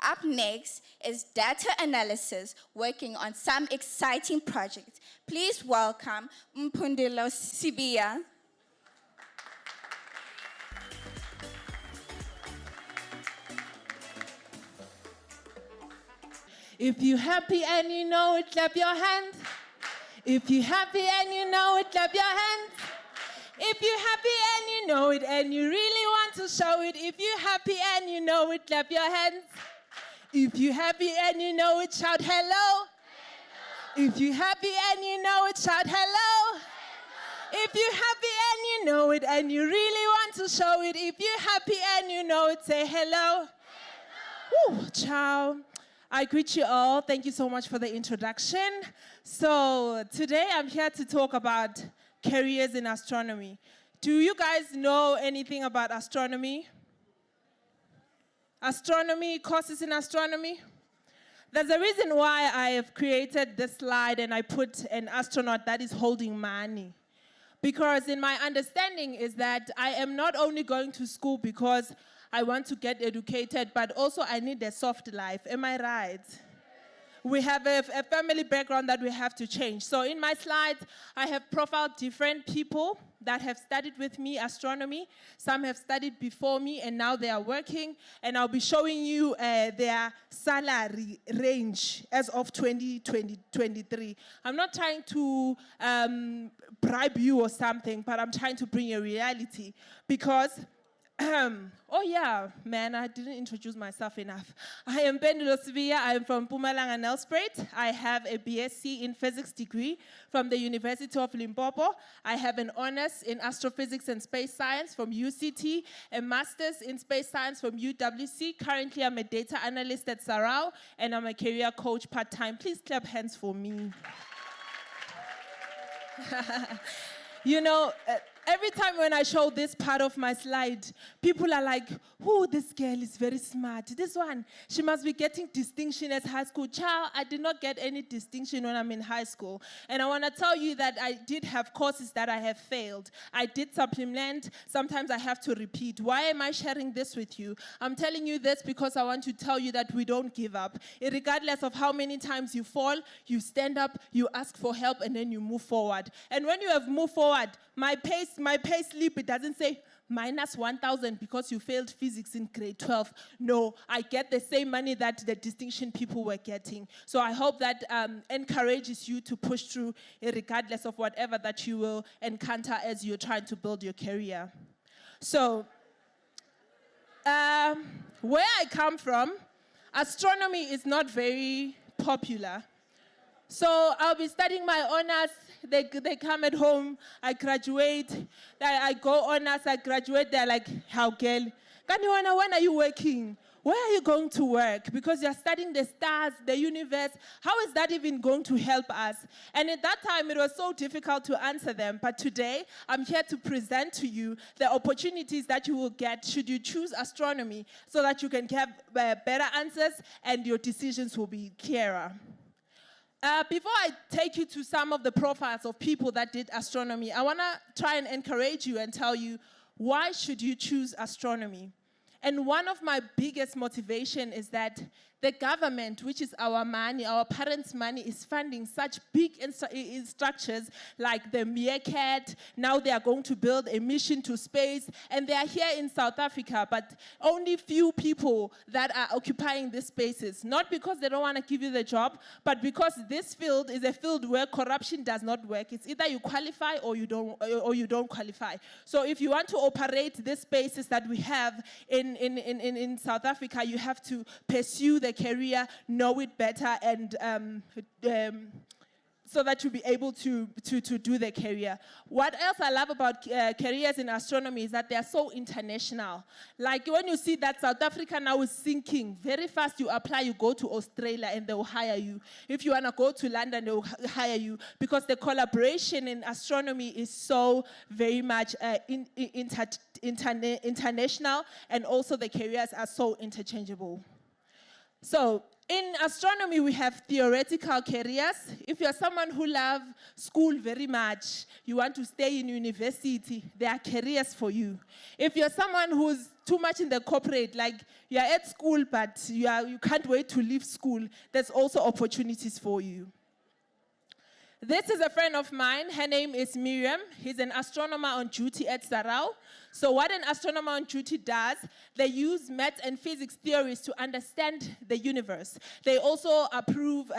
Up next is data analysis, working on some exciting projects. Please welcome Mpendulo Sibiya. If you're happy and you know it, clap your hands. If you're happy and you know it, clap your hands. If you're happy and you know it and you really want to show it, if you're happy and you know it, clap your hands. If you're happy and you know it, shout hello. If you're happy and you know it, shout hello. If you're happy and you know it and you really want to show it, if you're happy and you know it, say hello. Woo, ciao. I greet you all. Thank you so much for the introduction. So today I'm here to talk about careers in astronomy. Do you guys know anything about astronomy? Astronomy, courses in astronomy? There's a reason why I have created this slide and I put an astronaut that is holding money. Because in my understanding is that I am not only going to school because I want to get educated, but also I need a soft life. Am I right? We have a family background that we have to change. So in my slides, I have profiled different people that have studied with me astronomy. Some have studied before me and now they are working. And I'll be showing you their salary range as of 2023. I'm not trying to bribe you or something, but I'm trying to bring a reality because oh yeah, man, I didn't introduce myself enough. I am Mpendulo Sibiya. I am from Mpumalanga, Nelspruit. I have a BSc in physics degree from the University of Limpopo. I have an honors in astrophysics and space science from UCT, a master's in space science from UWC. Currently, I'm a data analyst at Sarau, and I'm a career coach part-time. Please clap hands for me. You know, every time when I show this part of my slide, people are like, oh, this girl is very smart. This one, she must be getting distinction at high school. Child, I did not get any distinction when I'm in high school. And I want to tell you that I did have courses that I have failed. I did supplement. Sometimes I have to repeat. Why am I sharing this with you? I'm telling you this because I want to tell you that we don't give up. Regardless of how many times you fall, you stand up, you ask for help, and then you move forward. And when you have moved forward, my pay slip, it doesn't say minus 1,000 because you failed physics in grade 12. No, I get the same money that the distinction people were getting. So I hope that encourages you to push through regardless of whatever that you will encounter as you're trying to build your career. So where I come from, astronomy is not very popular. So I'll be studying my honors. They come at home. I graduate. I go honors. I graduate. They're like, how girl? Kaniwana, when are you working? Where are you going to work? Because you're studying the stars, the universe. How is that even going to help us? And at that time, it was so difficult to answer them. But today, I'm here to present to you the opportunities that you will get should you choose astronomy so that you can have better answers and your decisions will be clearer. Before I take you to some of the profiles of people that did astronomy, I want to try and encourage you and tell you, why should you choose astronomy? And one of my biggest motivation is that the government, which is our money, our parents' money, is funding such big structures like the Meerkat. Now they are going to build a mission to space, and they are here in South Africa, but only few people that are occupying these spaces. Not because they don't want to give you the job, but because this field is a field where corruption does not work. It's either you qualify or you don't qualify. So if you want to operate these spaces that we have in South Africa, you have to pursue the career, know it better, and so that you'll be able to do the career. What else I love about careers in astronomy is that they are so international. Like when you see that South Africa now is sinking, very fast you apply, you go to Australia and they will hire you. If you want to go to London, they will hire you because the collaboration in astronomy is so very much international, and also the careers are so interchangeable. So in astronomy, we have theoretical careers. If you're someone who loves school very much, you want to stay in university, there are careers for you. If you're someone who's too much in the corporate, like you're at school, but you can't wait to leave school, there's also opportunities for you. This is a friend of mine. Her name is Miriam. He's an astronomer on duty at Sarau. So what an astronomer on duty does, they use math and physics theories to understand the universe. They also approve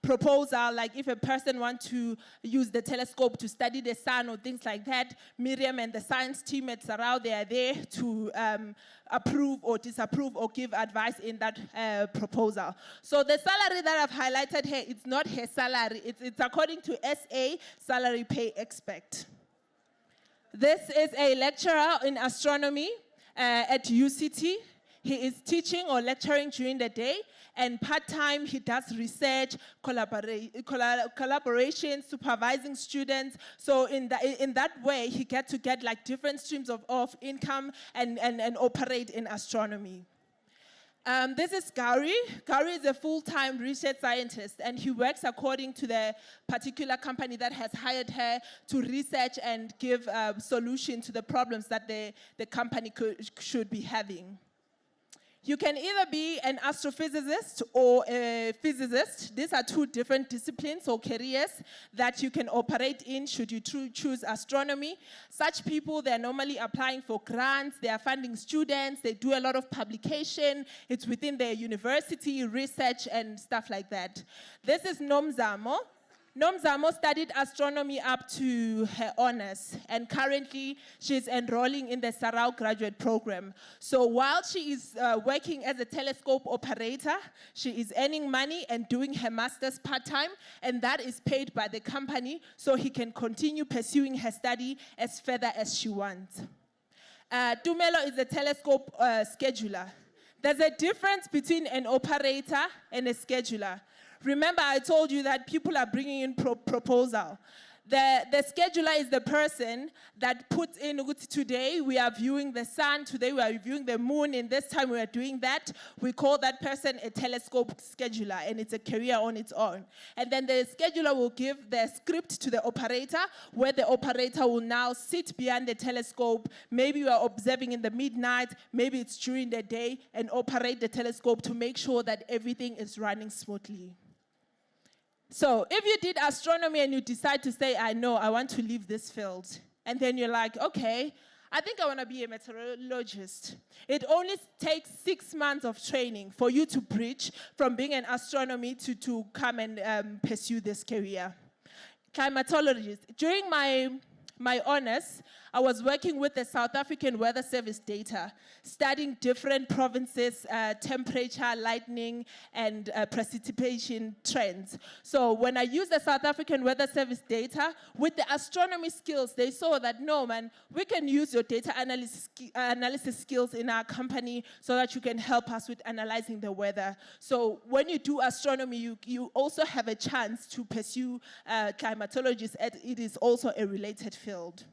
proposal, like if a person wants to use the telescope to study the sun or things like that, Miriam and the science team at Sarau, they are there to approve or disapprove or give advice in that proposal. So the salary that I've highlighted here, it's not her salary. It's according to SA salary pay expect. This is a lecturer in astronomy at UCT. He is teaching or lecturing during the day, and part-time he does research, collaboration, supervising students. So in that way, he gets to get like different streams of income and operate in astronomy. This is Gary. Gary is a full-time research scientist, and he works according to the particular company that has hired her to research and give a solution to the problems that the company should be having. You can either be an astrophysicist or a physicist. These are two different disciplines or careers that you can operate in should you choose astronomy. Such people, they're normally applying for grants, they are funding students, they do a lot of publication, it's within their university, research and stuff like that. This is Nomzamo. Nomzamo studied astronomy up to her honors, and currently she's enrolling in the Sarau graduate program. So while she is working as a telescope operator, she is earning money and doing her master's part-time, and that is paid by the company so he can continue pursuing her study as further as she wants. Tumelo is a telescope scheduler. There's a difference between an operator and a scheduler. Remember, I told you that people are bringing in proposal. The scheduler is the person that puts in, today we are viewing the sun, today we are viewing the moon, and this time we are doing that. We call that person a telescope scheduler, and it's a career on its own. And then the scheduler will give the script to the operator, where the operator will now sit behind the telescope. Maybe you are observing in the midnight, maybe it's during the day, and operate the telescope to make sure that everything is running smoothly. So if you did astronomy and you decide to say, I know, I want to leave this field, and then you're like, okay, I think I want to be a meteorologist. It only takes 6 months of training for you to bridge from being an astronomy to come and pursue this career. Climatologist. During my honors, I was working with the South African Weather Service data, studying different provinces, temperature, lightning, and precipitation trends. So when I used the South African Weather Service data, with the astronomy skills, they saw that, no, man, we can use your data analysis skills in our company so that you can help us with analyzing the weather. So when you do astronomy, you also have a chance to pursue climatology, as it is also a related field.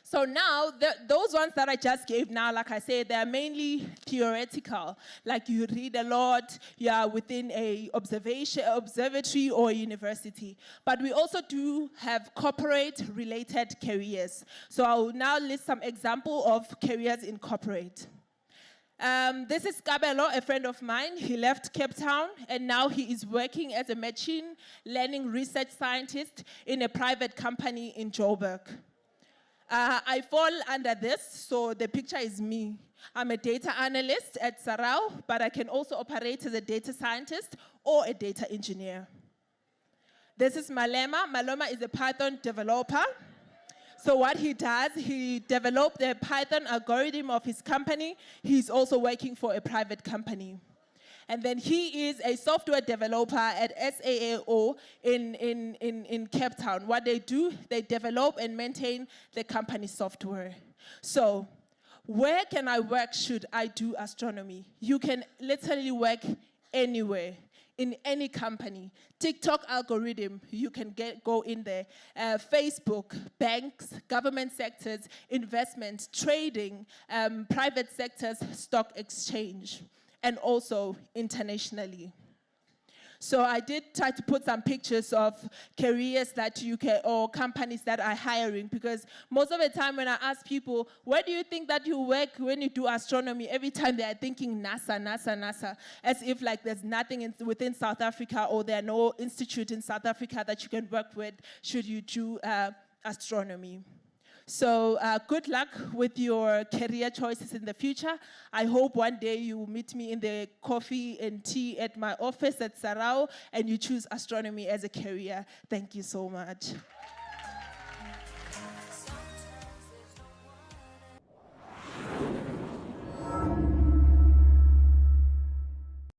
So now, those ones that I just gave now, like I said, they're mainly theoretical. Like you read a lot, you are within a observatory or university. But we also do have corporate-related careers. So I will now list some examples of careers in corporate. This is Kabelo, a friend of mine. He left Cape Town, and now he is working as a machine learning research scientist in a private company in Joburg. I fall under this, so the picture is me. I'm a data analyst at Sarau, but I can also operate as a data scientist or a data engineer. This is Malema. Malema is a Python developer. So what he does, he developed the Python algorithm of his company. He's also working for a private company. And then he is a software developer at SAAO in Cape Town. What they do, they develop and maintain the company software. So where can I work should I do astronomy? You can literally work anywhere, in any company. TikTok algorithm, you can go in there. Facebook, banks, government sectors, investment, trading, private sectors, stock exchange. and also internationally. So I did try to put some pictures of careers that you can, or companies that are hiring, because most of the time when I ask people, where do you think that you work when you do astronomy, every time they are thinking NASA, NASA, NASA, as if like there's nothing within South Africa, or there are no institute in South Africa that you can work with should you do astronomy. So good luck with your career choices in the future. I hope one day you will meet me in the coffee and tea at my office at Sarao and you choose astronomy as a career. Thank you so much.